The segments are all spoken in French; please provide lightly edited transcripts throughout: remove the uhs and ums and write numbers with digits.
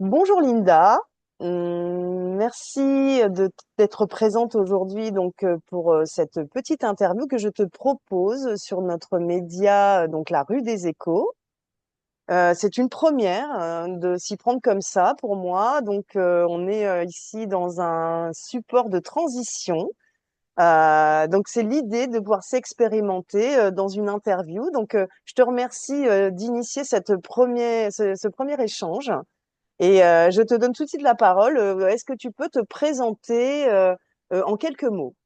Bonjour Linda. Merci d'être présente aujourd'hui pour cette petite interview que je te propose sur notre média donc la rue des Échos. C'est une première de s'y prendre comme ça pour moi. On est ici dans un support de transition. Donc c'est l'idée de pouvoir s'expérimenter dans une interview. Je te remercie d'initier ce premier échange. Je te donne tout de suite la parole. Est-ce que tu peux te présenter en quelques mots?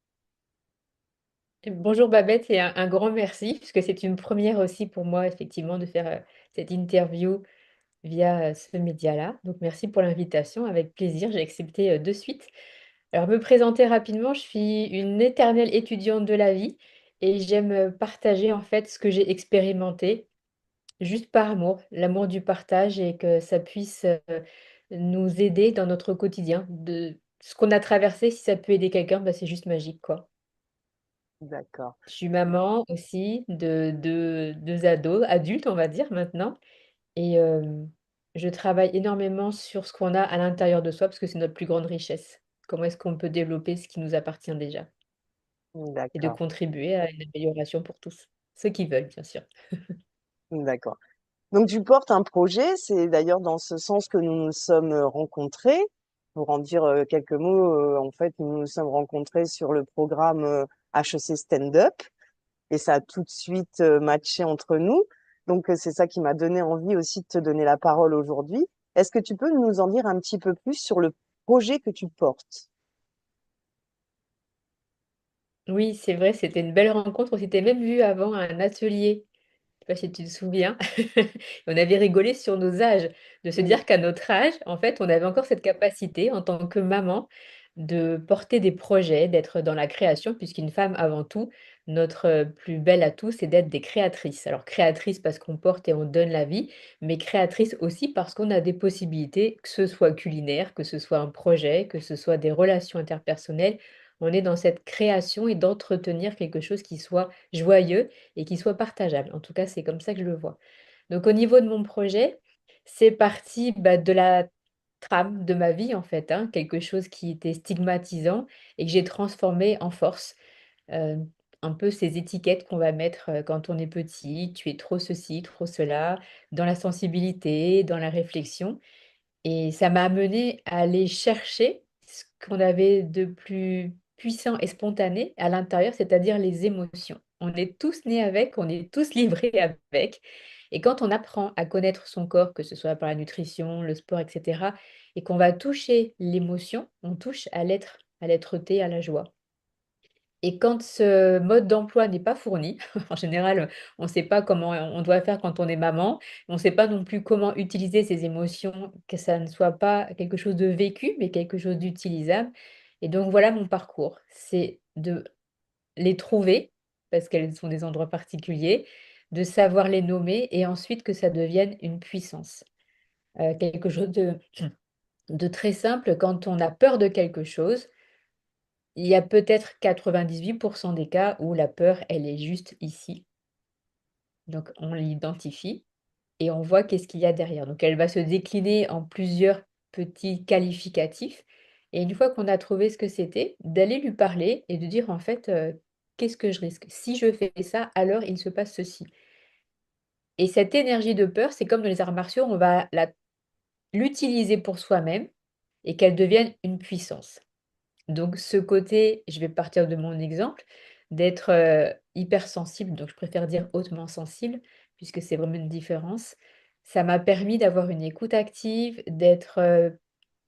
Bonjour Babette et un grand merci, puisque c'est une première aussi pour moi, effectivement, de faire cette interview via ce média-là. Donc merci pour l'invitation, avec plaisir, j'ai accepté de suite. Alors me présenter rapidement, je suis une éternelle étudiante de la vie et j'aime partager en fait ce que j'ai expérimenté, juste par amour, l'amour du partage et que ça puisse nous aider dans notre quotidien. De ce qu'on a traversé, si ça peut aider quelqu'un, bah, c'est juste magique, quoi. D'accord, Je suis maman aussi de 2 ados, adultes on va dire maintenant et je travaille énormément sur ce qu'on a à l'intérieur de soi parce que c'est notre plus grande richesse. Comment est-ce qu'on peut développer ce qui nous appartient déjà et de d'accord, contribuer à une amélioration pour tous, ceux qui veulent bien sûr. d'accord. Donc tu portes un projet, c'est d'ailleurs dans ce sens que nous nous sommes rencontrés. Pour en dire quelques mots, en fait, nous nous sommes rencontrés sur le programme HEC Stand-up et ça a tout de suite matché entre nous. C'est ça qui m'a donné envie aussi de te donner la parole aujourd'hui. Est-ce que tu peux nous en dire un petit peu plus sur le projet que tu portes? Oui, c'est vrai, c'était une belle rencontre. On s'était même vu avant à un atelier. Je sais pas si tu te souviens. On avait rigolé sur nos âges, de se Oui, dire qu'à notre âge, en fait, on avait encore cette capacité en tant que maman de porter des projets, d'être dans la création, puisqu'une femme, avant tout, notre plus bel atout, c'est d'être des créatrices. Alors, créatrice parce qu'on porte et on donne la vie, mais créatrice aussi parce qu'on a des possibilités, que ce soit culinaire, que ce soit un projet, que ce soit des relations interpersonnelles. On est dans cette création et d'entretenir quelque chose qui soit joyeux et qui soit partageable. En tout cas, c'est comme ça que je le vois. Donc au niveau de mon projet, c'est parti, bah, de la trame de ma vie en fait, hein, quelque chose qui était stigmatisant et que j'ai transformé en force. Heu, un peu ces étiquettes qu'on va mettre, quand on est petit, tu es trop ceci, trop cela, dans la sensibilité, dans la réflexion et ça m'a amené à aller chercher ce qu'on avait de plus puissant et spontané à l'intérieur, c'est-à-dire les émotions. On est tous nés avec, on est tous livrés avec. Et quand on apprend à connaître son corps, que ce soit par la nutrition, le sport, etc., et qu'on va toucher l'émotion, on touche à l'être-té, à la joie. Et quand ce mode d'emploi n'est pas fourni, en général, on ne sait pas comment on doit faire quand on est maman, on ne sait pas non plus comment utiliser ses émotions, que ça ne soit pas quelque chose de vécu, mais quelque chose d'utilisable. Et donc voilà mon parcours, c'est de les trouver, parce qu'elles sont des endroits particuliers, de savoir les nommer et ensuite que ça devienne une puissance. Quelque chose de très simple, quand on a peur de quelque chose, il y a peut-être 98 des cas où la peur, elle est juste ici. Donc on l'identifie et on voit qu'est-ce qu'il y a derrière. Donc elle va se décliner en plusieurs petits qualificatifs et une fois qu'on a trouvé ce que c'était, d'aller lui parler et de dire en fait, qu'est-ce que je risque? Si je fais ça, alors il se passe ceci. Et cette énergie de peur, c'est comme dans les arts martiaux, on va l'utiliser pour soi-même et qu'elle devienne une puissance. Donc ce côté, je vais partir de mon exemple, d'être, hypersensible, donc je préfère dire hautement sensible, puisque c'est vraiment une différence. Ça m'a permis d'avoir une écoute active, d'être,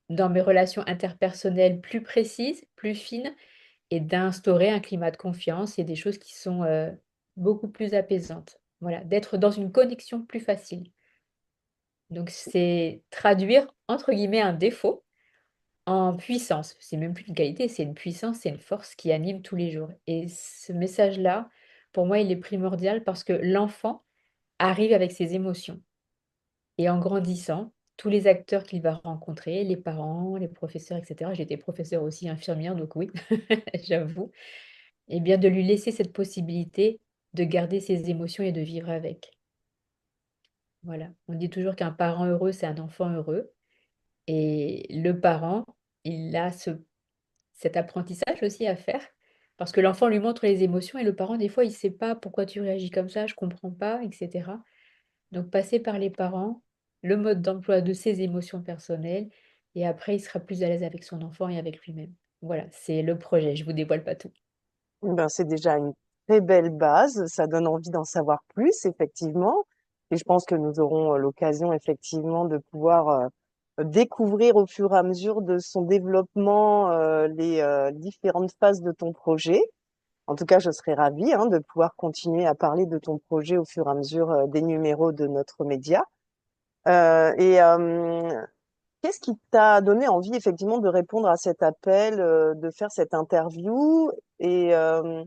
dans mes relations interpersonnelles plus précises, plus fines et d'instaurer un climat de confiance et des choses qui sont, beaucoup plus apaisantes. Voilà, d'être dans une connexion plus facile. Donc c'est traduire entre guillemets «un défaut» en puissance, c'est même plus une qualité, c'est une puissance, c'est une force qui anime tous les jours et ce message-là, pour moi, il est primordial parce que l'enfant arrive avec ses émotions et en grandissant, tous les acteurs qu'il va rencontrer, les parents, les professeurs et cetera, j'étais professeure aussi infirmière donc oui, j'avoue et bien de lui laisser cette possibilité de garder ses émotions et de vivre avec. Voilà, on dit toujours qu'un parent heureux, c'est un enfant heureux Et le parent, il a cet apprentissage aussi à faire parce que l'enfant lui montre les émotions et le parent, des fois, il ne sait pas pourquoi tu réagis comme ça, je ne comprends pas, etc. Donc, passer par les parents, le mode d'emploi de ses émotions personnelles et après, il sera plus à l'aise avec son enfant et avec lui-même. Voilà, c'est le projet, je vous dévoile pas tout. Ben, c'est déjà une très belle base. Ça donne envie d'en savoir plus, effectivement. Et je pense que nous aurons l'occasion, effectivement, de pouvoir découvrir au fur et à mesure de son développement les différentes phases de ton projet. En tout cas, je serais ravie de pouvoir continuer à parler de ton projet au fur et à mesure des numéros de notre média. Et qu'est-ce qui t'a donné envie effectivement de répondre à cet appel, de faire cette interview et, euh,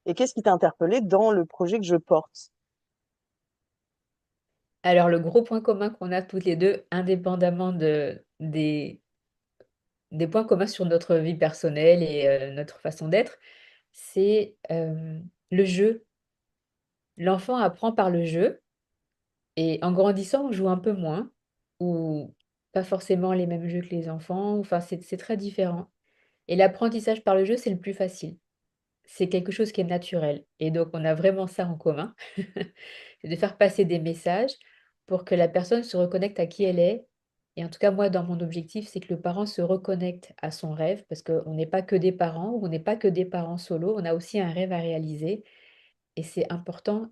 et qu'est-ce qui t'a interpellé dans le projet que je porte? Alors, le gros point commun qu'on a toutes les deux, indépendamment des points communs sur notre vie personnelle et notre façon d'être, c'est le jeu. L'enfant apprend par le jeu et en grandissant, on joue un peu moins ou pas forcément les mêmes jeux que les enfants. Enfin, c'est très différent. Et l'apprentissage par le jeu, c'est le plus facile. C'est quelque chose qui est naturel. Et donc, on a vraiment ça en commun. C'est de faire passer des messages pour que la personne se reconnecte à qui elle est. Et en tout cas, moi, dans mon objectif, c'est que le parent se reconnecte à son rêve, parce qu'on n'est pas que des parents, ou on n'est pas que des parents solo, on a aussi un rêve à réaliser. Et c'est important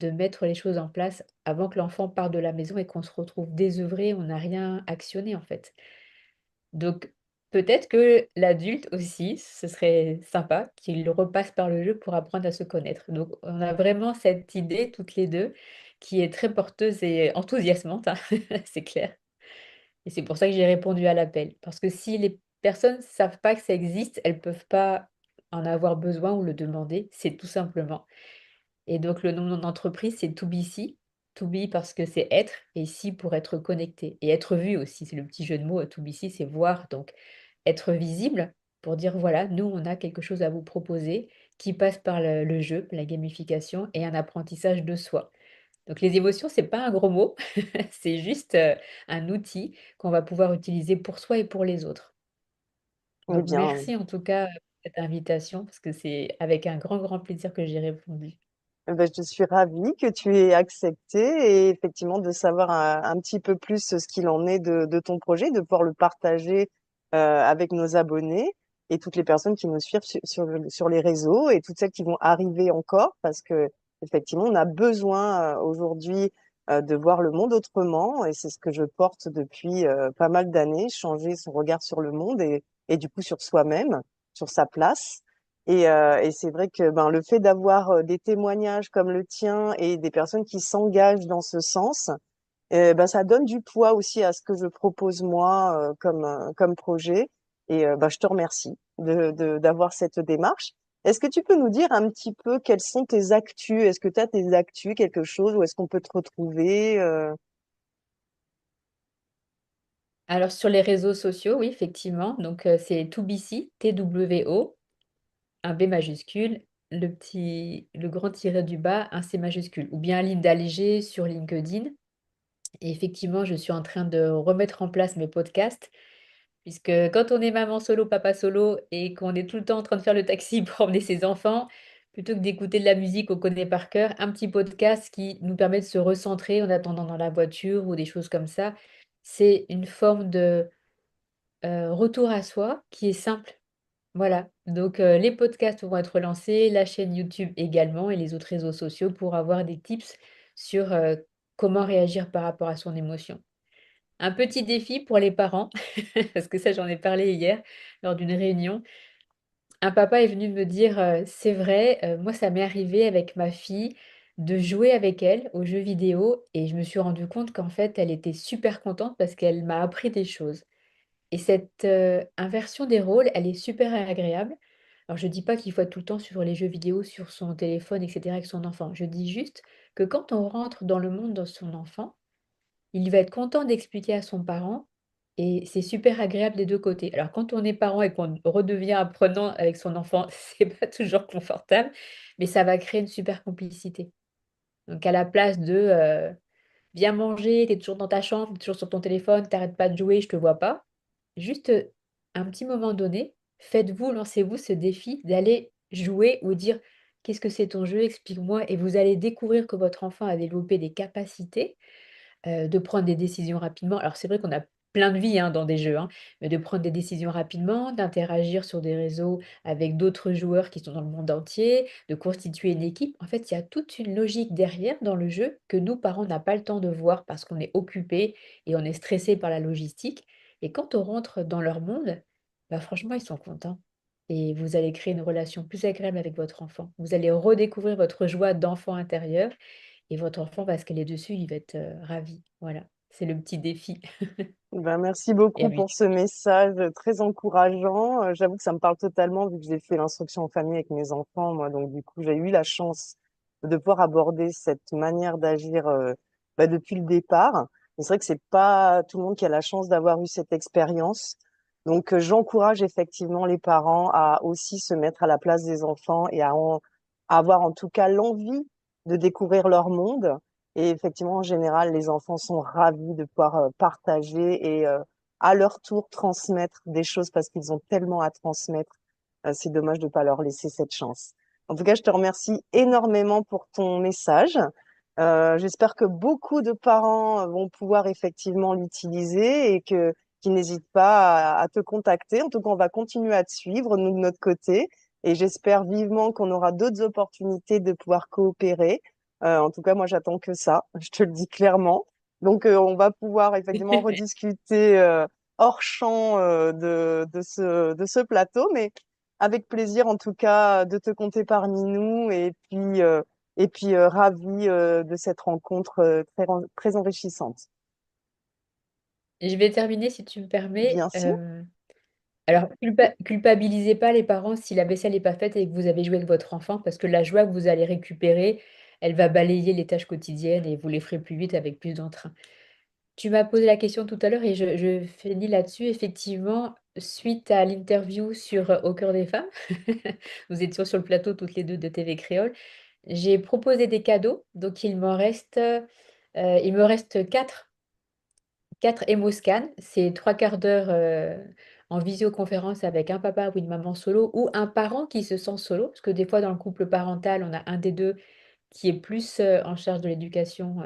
de mettre les choses en place avant que l'enfant parte de la maison et qu'on se retrouve désœuvré, on n'a rien actionné en fait. Donc, peut-être que l'adulte aussi, ce serait sympa qu'il repasse par le jeu pour apprendre à se connaître. Donc, on a vraiment cette idée, toutes les deux, qui est très porteuse et enthousiasmante, hein, c'est clair. Et c'est pour ça que j'ai répondu à l'appel. Parce que si les personnes ne savent pas que ça existe, elles ne peuvent pas en avoir besoin ou le demander. C'est tout simplement. Et donc, le nom de mon entreprise, c'est To Be See. To Be parce que c'est être et See pour être connecté. Et être vu aussi, c'est le petit jeu de mots. To Be See, c'est voir. Donc, être visible pour dire, voilà, nous, on a quelque chose à vous proposer qui passe par le jeu, la gamification et un apprentissage de soi. Donc, les émotions, c'est pas un gros mot. C'est juste un outil qu'on va pouvoir utiliser pour soi et pour les autres. Eh Donc, bien, merci en tout cas pour cette invitation parce que c'est avec un grand, grand plaisir que j'ai répondu. ben, je suis ravie que tu aies accepté et effectivement de savoir un petit peu plus ce qu'il en est de ton projet, de pouvoir le partager avec nos abonnés et toutes les personnes qui nous suivent sur les réseaux et toutes celles qui vont arriver encore parce que effectivement, on a besoin aujourd'hui de voir le monde autrement et c'est ce que je porte depuis pas mal d'années, changer son regard sur le monde et du coup sur soi-même, sur sa place. Et c'est vrai que ben, le fait d'avoir des témoignages comme le tien et des personnes qui s'engagent dans ce sens, ben, ça donne du poids aussi à ce que je propose moi comme projet. Et ben, je te remercie d'avoir cette démarche. Est-ce que tu peux nous dire un petit peu quelles sont tes actus? Est-ce que tu as tes actus, quelque chose, où est-ce qu'on peut te retrouver? Alors sur les réseaux sociaux, oui, effectivement. Donc c'est ToBC, TWO, un B majuscule, le grand tiret du bas, un C majuscule, ou bien Linda Léger sur LinkedIn. Et effectivement, je suis en train de remettre en place mes podcasts, puisque quand on est maman solo, papa solo, et qu'on est tout le temps en train de faire le taxi pour emmener ses enfants, plutôt que d'écouter de la musique qu'on connaît par cœur, un petit podcast qui nous permet de se recentrer en attendant dans la voiture ou des choses comme ça, c'est une forme de retour à soi qui est simple. Voilà, donc les podcasts vont être lancés, la chaîne YouTube également et les autres réseaux sociaux pour avoir des tips sur comment réagir par rapport à son émotion. Un petit défi pour les parents, parce que ça j'en ai parlé hier lors d'une réunion. Un papa est venu me dire, c'est vrai, moi ça m'est arrivé avec ma fille de jouer avec elle aux jeux vidéo et je me suis rendu compte qu'en fait elle était super contente parce qu'elle m'a appris des choses. Et cette inversion des rôles, elle est super agréable. Alors, je dis pas qu'il faut être tout le temps sur les jeux vidéo, sur son téléphone, etc. avec son enfant. Je dis juste que quand on rentre dans le monde de son enfant, il va être content d'expliquer à son parent et c'est super agréable des deux côtés. Alors, quand on est parent et qu'on redevient apprenant avec son enfant, c'est pas toujours confortable, mais ça va créer une super complicité. Donc, à la place de viens manger, t'es toujours dans ta chambre, t'es toujours sur ton téléphone, t'arrêtes pas de jouer, je te vois pas. Juste un petit moment donné, faites-vous, lancez-vous ce défi d'aller jouer ou dire qu'est-ce que c'est ton jeu, explique-moi, et vous allez découvrir que votre enfant a développé des capacités de prendre des décisions rapidement. Alors c'est vrai qu'on a plein de vies hein, dans des jeux, hein, mais de prendre des décisions rapidement, d'interagir sur des réseaux avec d'autres joueurs qui sont dans le monde entier, de constituer une équipe. En fait, il y a toute une logique derrière dans le jeu que nous, parents, on n'a pas le temps de voir parce qu'on est occupé et on est stressé par la logistique. Et quand on rentre dans leur monde, bah, franchement, ils sont contents. Et vous allez créer une relation plus agréable avec votre enfant. Vous allez redécouvrir votre joie d'enfant intérieur et votre enfant va se caler dessus, il va être ravi. Voilà, c'est le petit défi. Ben, merci Et beaucoup amuse. pour ce message très encourageant. J'avoue que ça me parle totalement vu que j'ai fait l'instruction en famille avec mes enfants, moi. Donc, du coup, j'ai eu la chance de pouvoir aborder cette manière d'agir depuis le départ. Mais c'est vrai que c'est pas tout le monde qui a la chance d'avoir eu cette expérience. Donc, j'encourage effectivement les parents à aussi se mettre à la place des enfants et à avoir en tout cas l'envie de découvrir leur monde. Et effectivement, en général, les enfants sont ravis de pouvoir partager et à leur tour transmettre des choses parce qu'ils ont tellement à transmettre. C'est dommage de ne pas leur laisser cette chance. En tout cas, je te remercie énormément pour ton message. J'espère que beaucoup de parents vont pouvoir effectivement l'utiliser et que qu'ils n'hésitent pas à te contacter. En tout cas, on va continuer à te suivre, nous, de notre côté. Et j'espère vivement qu'on aura d'autres opportunités de pouvoir coopérer. En tout cas, moi, j'attends que ça, je te le dis clairement. Donc, on va pouvoir effectivement rediscuter hors champ de ce plateau, mais avec plaisir, en tout cas, de te compter parmi nous. Et puis ravie de cette rencontre très enrichissante. Et je vais terminer, si tu me permets. Bien sûr. Alors, culpabilisez pas les parents si la vaisselle n'est pas faite et que vous avez joué avec votre enfant, parce que la joie que vous allez récupérer, elle va balayer les tâches quotidiennes et vous les ferez plus vite avec plus d'entrain. Tu m'as posé la question tout à l'heure et je finis là-dessus. Effectivement, suite à l'interview sur Au cœur des femmes, nous étions sur le plateau toutes les deux de TV Créole, j'ai proposé des cadeaux. Donc, il me reste quatre Emoscan. C'est 3 quarts d'heure en visioconférence avec un papa ou une maman solo ou un parent qui se sent solo. Parce que des fois, dans le couple parental, on a un des deux qui est plus en charge de l'éducation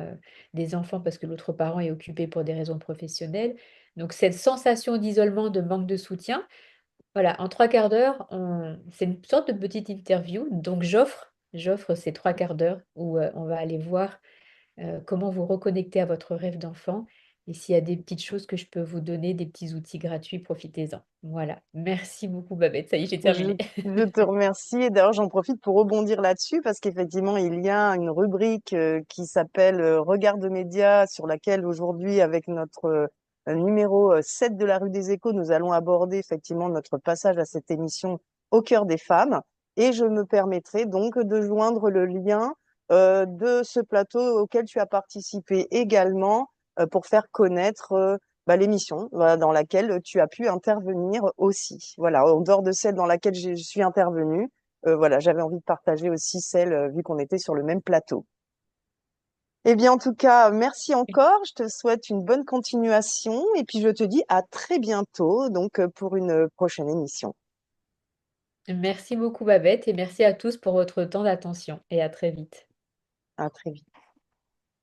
des enfants parce que l'autre parent est occupé pour des raisons professionnelles. Donc cette sensation d'isolement, de manque de soutien, voilà, en 3 quarts d'heure, c'est une sorte de petite interview. Donc j'offre ces 3 quarts d'heure où on va aller voir comment vous reconnecter à votre rêve d'enfant. Et s'il y a des petites choses que je peux vous donner, des petits outils gratuits, profitez-en. Voilà. Merci beaucoup, Babette. Ça y est, j'ai Je, terminé. je te remercie. Et d'ailleurs, j'en profite pour rebondir là-dessus parce qu'effectivement, il y a une rubrique qui s'appelle Regard de médias sur laquelle aujourd'hui, avec notre numéro 7 de la rue des Échos, nous allons aborder effectivement notre passage à cette émission Au cœur des femmes. Et je me permettrai donc de joindre le lien de ce plateau auquel tu as participé également pour faire connaître l'émission voilà, dans laquelle tu as pu intervenir aussi. Voilà, en dehors de celle dans laquelle je suis intervenue, voilà, j'avais envie de partager aussi celle vu qu'on était sur le même plateau. Eh bien, en tout cas, merci encore. Je te souhaite une bonne continuation et puis je te dis à très bientôt donc pour une prochaine émission. Merci beaucoup, Babette, et merci à tous pour votre temps d'attention. Et à très vite. À très vite.